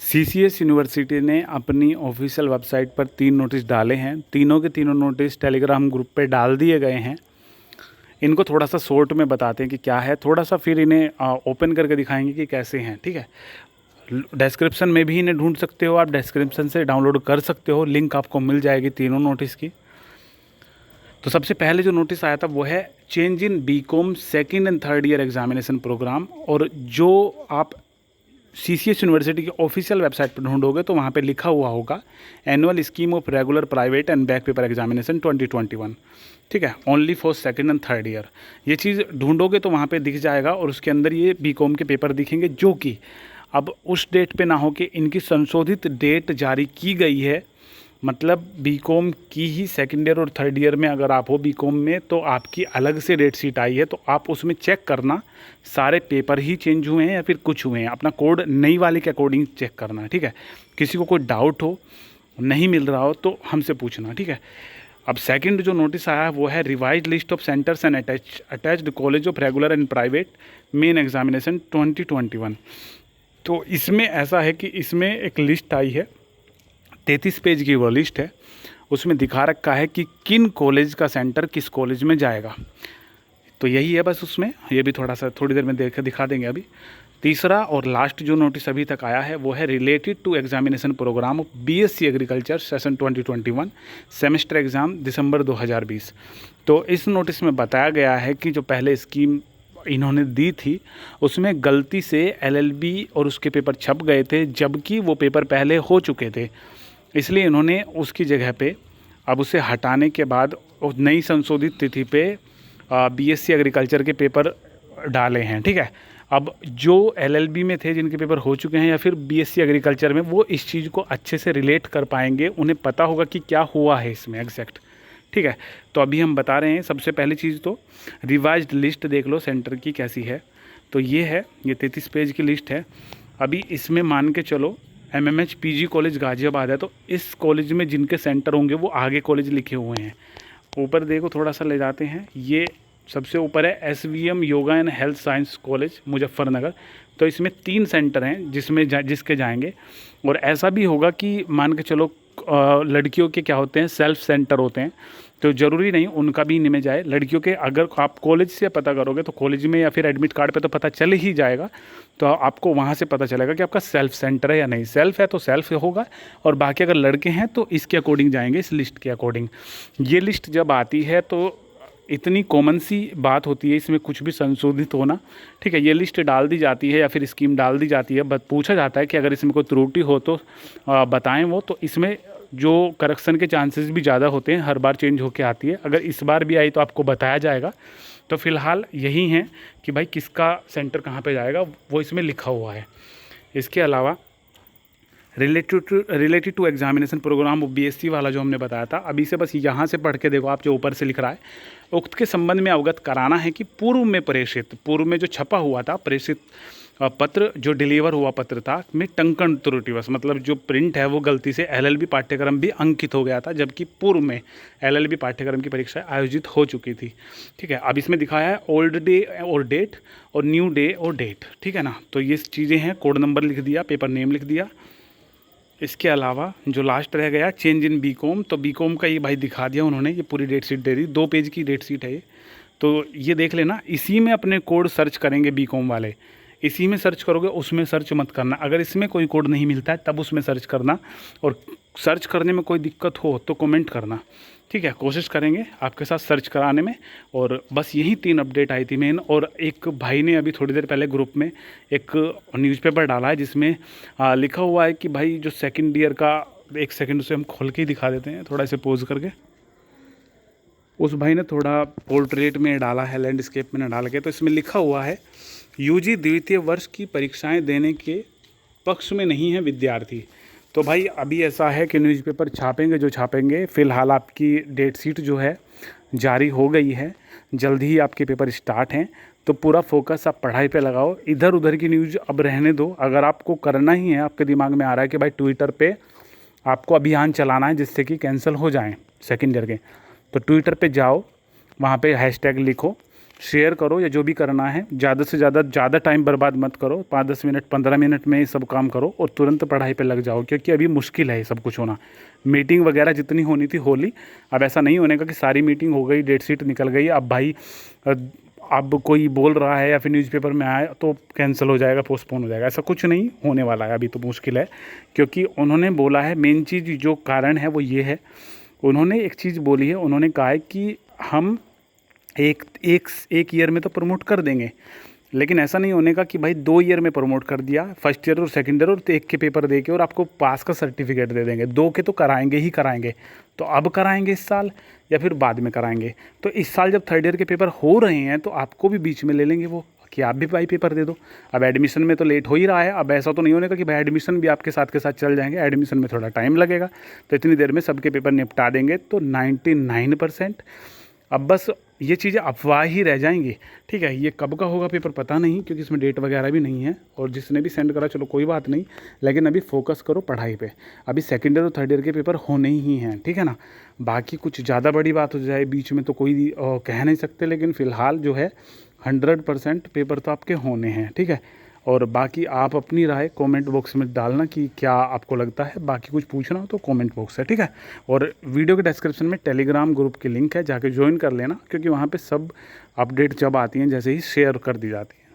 CCS university ने अपनी official website पर 3 नोटिस डाले हैं। तीनों के तीनों नोटिस टेलीग्राम ग्रुप पे डाल दिए गए हैं। इनको थोड़ा सा शॉर्ट में बताते हैं कि क्या है, थोड़ा सा फिर इन्हें ओपन करके दिखाएंगे कि कैसे हैं। ठीक है, डिस्क्रिप्शन में भी इन्हें ढूंढ सकते हो, आप डिस्क्रिप्शन से डाउनलोड कर सकते हो, लिंक आपको मिल जाएगी तीनों नोटिस की। तो सबसे पहले जो नोटिस आया था वो है change in BCom second and third year examination programme. और जो आप सीसीएस यूनिवर्सिटी की ऑफिशियल वेबसाइट पर ढूंढोगे तो वहाँ पे लिखा हुआ होगा annual scheme of regular private and back paper examination 2021। ठीक है, only for second and third year. ये चीज़ ढूंढोगे तो वहाँ पे दिख जाएगा और उसके अंदर ये बीकॉम के पेपर दिखेंगे, जो कि अब उस डेट पे ना हो कि इनकी संशोधित डेट जारी की गई है। मतलब बीकॉम की ही सेकेंड ईयर और थर्ड ईयर में अगर आप हो बीकॉम में तो आपकी अलग से डेट शीट आई है, तो आप उसमें चेक करना सारे पेपर ही चेंज हुए हैं या फिर कुछ हुए हैं। अपना कोड नई वाले के अकॉर्डिंग चेक करना। ठीक है, किसी को कोई डाउट हो, नहीं मिल रहा हो तो हमसे पूछना। ठीक है, अब सेकंड जो नोटिस आया है वो है revise list of centres and attached college of regular and private main examination 2021। तो इसमें ऐसा है कि इसमें एक लिस्ट आई है, 33 पेज की वो लिस्ट है। उसमें दिखा रखा है कि किन कॉलेज का सेंटर किस कॉलेज में जाएगा। तो यही है बस उसमें, ये भी थोड़ा सा थोड़ी देर में दिखा देंगे। अभी तीसरा और लास्ट जो नोटिस अभी तक आया है वो है related to examination program of BSc agriculture session 2021 semester exam December 2020। तो इस नोटिस में बताया गया है कि जो पहले स्कीम इन्होंने दी थी उसमें गलती से एलएलबी और उसके पेपर छप गए थे, जबकि वो पेपर पहले हो चुके थे। इसलिए इन्होंने उसकी जगह पे अब उसे हटाने के बाद नई संशोधित तिथि पे बीएससी एग्रीकल्चर के पेपर डाले हैं। ठीक है, अब जो एलएलबी में थे जिनके पेपर हो चुके हैं या फिर बीएससी एग्रीकल्चर में, वो इस चीज़ को अच्छे से रिलेट कर पाएंगे, उन्हें पता होगा कि क्या हुआ है इसमें एग्जैक्ट। ठीक है, तो अभी हम बता रहे हैं। सबसे पहली चीज़ तो रिवाइज्ड लिस्ट देख लो सेंटर की कैसी है। तो ये है, ये 33 पेज की लिस्ट है। अभी इसमें मान के चलो एमएमएच पीजी कॉलेज गाजियाबाद है, तो इस कॉलेज में जिनके सेंटर होंगे वो आगे कॉलेज लिखे हुए हैं। ऊपर देखो, थोड़ा सा ले जाते हैं, ये सबसे ऊपर है SVM yoga and health science college Muzaffarnagar. तो इसमें 3 सेंटर हैं जिसके जाएंगे। और ऐसा भी होगा कि मान के चलो लड़कियों के क्या होते हैं, सेल्फ सेंटर होते हैं, तो ज़रूरी नहीं उनका भी इनमें जाए। लड़कियों के अगर आप कॉलेज से पता करोगे तो कॉलेज में या फिर एडमिट कार्ड पे तो पता चल ही जाएगा। तो आपको वहाँ से पता चलेगा कि आपका सेल्फ सेंटर है या नहीं। सेल्फ है तो सेल्फ होगा, और बाकी अगर लड़के हैं तो इसके अकॉर्डिंग जाएंगे, इस लिस्ट के अकॉर्डिंग। ये लिस्ट जब आती है तो इतनी कॉमन सी बात होती है, इसमें कुछ भी संशोधित होना। ठीक है, ये लिस्ट डाल दी जाती है या फिर स्कीम डाल दी जाती है, बट पूछा जाता है कि अगर इसमें कोई त्रुटि हो तो बताएं वो। तो इसमें जो करेक्शन के चांसेस भी ज़्यादा होते हैं, हर बार चेंज होके आती है। अगर इस बार भी आई तो आपको बताया जाएगा। तो फ़िलहाल यही है कि भाई किसका सेंटर कहाँ पे जाएगा वो इसमें लिखा हुआ है। इसके अलावा रिलेटेड टू एग्जामिनेशन प्रोग्राम वो बीएससी वाला जो हमने बताया था, अभी से बस यहाँ से पढ़ के देखो आप, जो ऊपर से लिख रहा है, उक्त के संबंध में अवगत कराना है कि पूर्व में जो छपा हुआ था प्रेषित पत्र, जो डिलीवर हुआ पत्र था में टंकन त्रुटिवश, मतलब जो प्रिंट है वो गलती से एलएलबी पाठ्यक्रम भी अंकित हो गया था, जबकि पूर्व में एलएलबी पाठ्यक्रम की परीक्षा आयोजित हो चुकी थी। ठीक है, अब इसमें दिखाया है ओल्ड डे और डेट और न्यू डे और डेट। ठीक है ना, तो ये चीज़ें हैं, कोड नंबर लिख दिया, पेपर नेम लिख दिया। इसके अलावा जो लास्ट रह गया चेंज इन बीकॉम, तो बीकॉम का ये भाई दिखा दिया उन्होंने, ये पूरी डेट शीट दे दी, 2 पेज की डेट शीट है ये। तो ये देख लेना, इसी में अपने कोड सर्च करेंगे बीकॉम वाले, इसी में सर्च करोगे, उसमें सर्च मत करना। अगर इसमें कोई कोड नहीं मिलता है तब उसमें सर्च करना, और सर्च करने में कोई दिक्कत हो तो कमेंट करना। ठीक है, कोशिश करेंगे आपके साथ सर्च कराने में। और बस यही 3 अपडेट आई थी मेन। और एक भाई ने अभी थोड़ी देर पहले ग्रुप में एक न्यूज़पेपर डाला है जिसमें लिखा हुआ है कि भाई जो सेकंड ईयर का, एक सेकंड उसे हम खोल के ही दिखा देते हैं थोड़ा, इसे पोज करके। उस भाई ने थोड़ा पोर्ट्रेट में डाला है, लैंडस्केप में डाल के। तो इसमें लिखा हुआ है यूजी द्वितीय वर्ष की परीक्षाएं देने के पक्ष में नहीं है विद्यार्थी। तो भाई अभी ऐसा है कि न्यूज़पेपर छापेंगे जो छापेंगे, फ़िलहाल आपकी डेट शीट जो है जारी हो गई है, जल्द ही आपके पेपर स्टार्ट हैं। तो पूरा फोकस आप पढ़ाई पे लगाओ, इधर उधर की न्यूज़ अब रहने दो। अगर आपको करना ही है, आपके दिमाग में आ रहा है कि भाई ट्विटर पे आपको अभियान चलाना है जिससे कि कैंसिल हो जाएं सेकेंड ईयर के, तो ट्विटर पे जाओ, वहाँ पे हैशटैग लिखो शेयर करो या जो भी करना है, ज़्यादा से ज़्यादा टाइम बर्बाद मत करो। 5-10 मिनट 15 मिनट में ये सब काम करो और तुरंत पढ़ाई पे लग जाओ, क्योंकि अभी मुश्किल है ये सब कुछ होना। मीटिंग वगैरह जितनी होनी थी हो ली, अब ऐसा नहीं होने का कि सारी मीटिंग हो गई, डेट शीट निकल गई, अब भाई अब कोई बोल रहा है या फिर न्यूज़पेपर में आया तो कैंसिल हो जाएगा, पोस्टपोन हो जाएगा। ऐसा कुछ नहीं होने वाला है, अभी तो मुश्किल है। क्योंकि उन्होंने बोला है, मेन चीज़ जो कारण है वो ये है, उन्होंने एक चीज़ बोली है, उन्होंने कहा है कि हम एक ईयर में तो प्रमोट कर देंगे, लेकिन ऐसा नहीं होने का कि भाई 2 ईयर में प्रमोट कर दिया, फर्स्ट ईयर और सेकंड ईयर, और तो एक के पेपर दे के और आपको पास का सर्टिफिकेट दे देंगे। 2 के तो कराएंगे ही कराएंगे। तो अब कराएंगे इस साल या फिर बाद में कराएंगे? तो इस साल जब थर्ड ईयर के पेपर हो रहे हैं तो आपको भी बीच में ले लेंगे वो, कि आप भी भाई पेपर दे दो। अब एडमिशन में तो लेट हो ही रहा है, अब ऐसा तो नहीं होने का कि भाई एडमिशन भी आपके साथ के साथ चल जाएंगे। एडमिशन में थोड़ा टाइम लगेगा, तो इतनी देर में सबके पेपर निपटा देंगे। तो 99% अब बस ये चीज़ें अफवाह ही रह जाएंगी। ठीक है, ये कब का होगा पेपर पता नहीं, क्योंकि इसमें डेट वगैरह भी नहीं है। और जिसने भी सेंड करा चलो कोई बात नहीं, लेकिन अभी फोकस करो पढ़ाई पे। अभी सेकंड ईयर और थर्ड ईयर के पेपर होने ही हैं, ठीक है ना। बाकी कुछ ज़्यादा बड़ी बात हो जाए बीच में तो कोई कह नहीं सकते, लेकिन फ़िलहाल जो है 100% पेपर तो आपके होने हैं, ठीक है। और बाकी आप अपनी राय कमेंट बॉक्स में डालना कि क्या आपको लगता है। बाकी कुछ पूछना हो तो कमेंट बॉक्स है, ठीक है। और वीडियो के डिस्क्रिप्शन में टेलीग्राम ग्रुप की लिंक है, जाके ज्वाइन कर लेना, क्योंकि वहाँ पे सब अपडेट जब आती हैं जैसे ही शेयर कर दी जाती है।